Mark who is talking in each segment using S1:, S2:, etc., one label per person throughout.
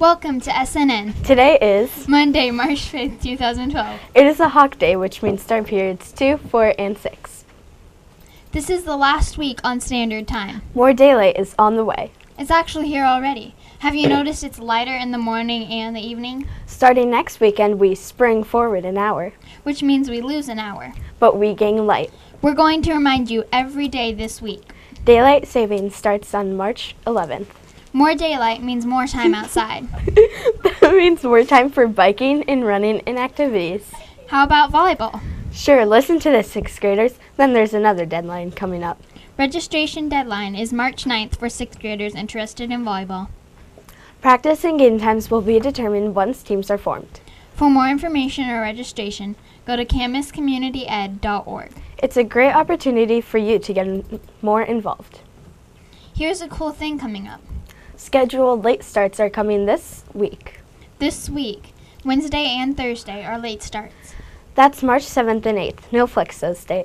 S1: Welcome to SNN.
S2: Today is
S1: Monday, March 5th, 2012.
S2: It is a hawk day, which means start periods 2, 4, and 6.
S1: This is the last week on standard time.
S2: More daylight is on the way.
S1: It's actually here already. Have you noticed it's lighter in the morning and the evening?
S2: Starting next weekend, we spring forward an hour,
S1: Which means we lose an hour.
S2: but we gain light.
S1: We're going to remind you every day this week.
S2: Daylight savings starts on March 11th.
S1: More daylight means more time outside.
S2: That means more time for biking and running and activities.
S1: How about volleyball?
S2: Sure, listen to this, 6th graders. Then there's another deadline coming up.
S1: Registration deadline is March 9th for 6th graders interested in volleyball.
S2: Practice and game times will be determined once teams are formed.
S1: For more information or registration, go to camuscommunityed.org.
S2: It's a great opportunity for you to get more involved.
S1: Here's a cool thing coming up.
S2: Scheduled late starts are coming this week.
S1: This week, Wednesday and Thursday are late starts.
S2: That's March 7th and 8th. No flex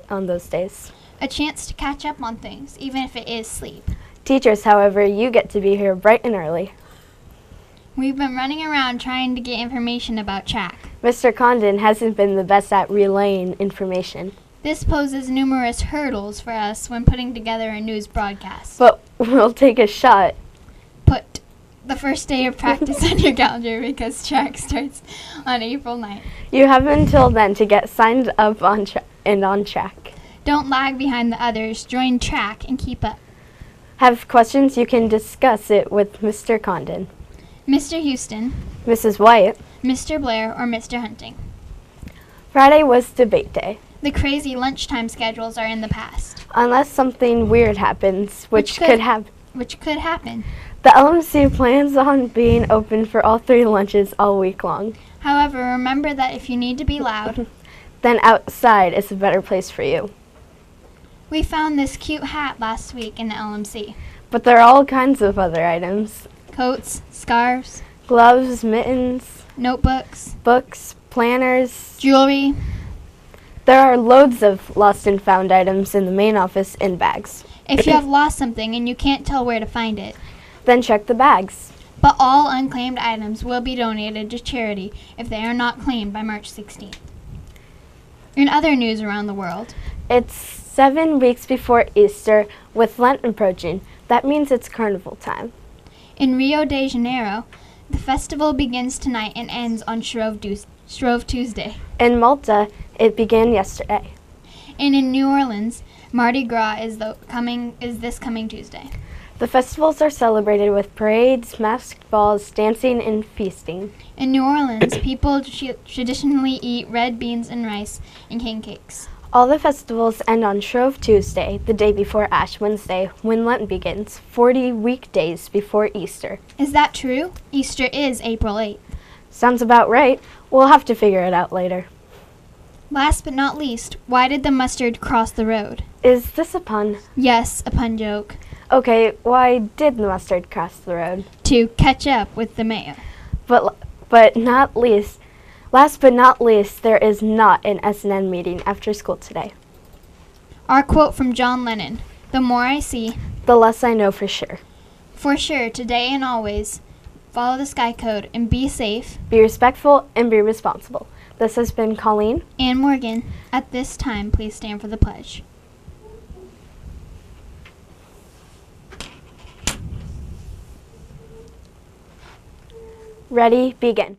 S2: on those days.
S1: A chance to catch up on things, even if it is sleep.
S2: Teachers, however, you get to be here bright and early.
S1: We've been running around trying to get information about track.
S2: Mr. Condon hasn't been the best at relaying information,
S1: This poses numerous hurdles for us when putting together a news broadcast.
S2: but we'll take a shot.
S1: Put the first day of practice on your calendar because track starts on April 9th.
S2: You have until then to get signed up on track.
S1: Don't lag behind the others. Join track and keep up.
S2: Have questions, you can discuss it with Mr. Condon,
S1: Mr. Houston,
S2: Mrs. White.
S1: Mr. Blair, or Mr. Hunting.
S2: Friday was debate day.
S1: The crazy lunchtime schedules are in the past.
S2: Unless something weird happens, which could happen. The LMC plans on being open for all 3 lunches all week long.
S1: However, remember that if you need to be loud,
S2: Then outside is a better place for you.
S1: we found this cute hat last week in the LMC.
S2: But there are all kinds of other items.
S1: Coats, scarves,
S2: Gloves, mittens,
S1: notebooks,
S2: books, planners.
S1: jewelry.
S2: There are loads of lost and found items in the main office in bags.
S1: If you have lost something and you can't tell where to find it.
S2: Then check the bags.
S1: But all unclaimed items will be donated to charity if they are not claimed by March 16th. In other news around the world,
S2: It's 7 weeks before Easter with Lent approaching. That means it's carnival time.
S1: in Rio de Janeiro, the festival begins tonight and ends on Shrove Tuesday.
S2: In Malta, it began yesterday.
S1: And in New Orleans, Mardi Gras is this coming Tuesday.
S2: The festivals are celebrated with parades, masked balls, dancing, and feasting.
S1: In New Orleans, people traditionally eat red beans and rice and king cakes.
S2: All the festivals end on Shrove Tuesday, the day before Ash Wednesday, when Lent begins, 40 weekdays before Easter.
S1: Is that true? Easter is April 8th.
S2: Sounds about right. We'll have to figure it out later.
S1: Last but not least, why did the mustard cross the road?
S2: Is this a pun?
S1: Yes, a pun joke.
S2: Okay, why did the mustard cross the road?
S1: To catch up with the mayo.
S2: Last but not least, there is not an SNN meeting after school today.
S1: Our quote from John Lennon, "The more I see,
S2: The less I know for sure.
S1: for sure, today and always, follow the Sky Code and be safe."
S2: Be respectful and be responsible. This has been Colleen.
S1: And Morgan, at this time, please stand for the pledge.
S2: Ready, begin.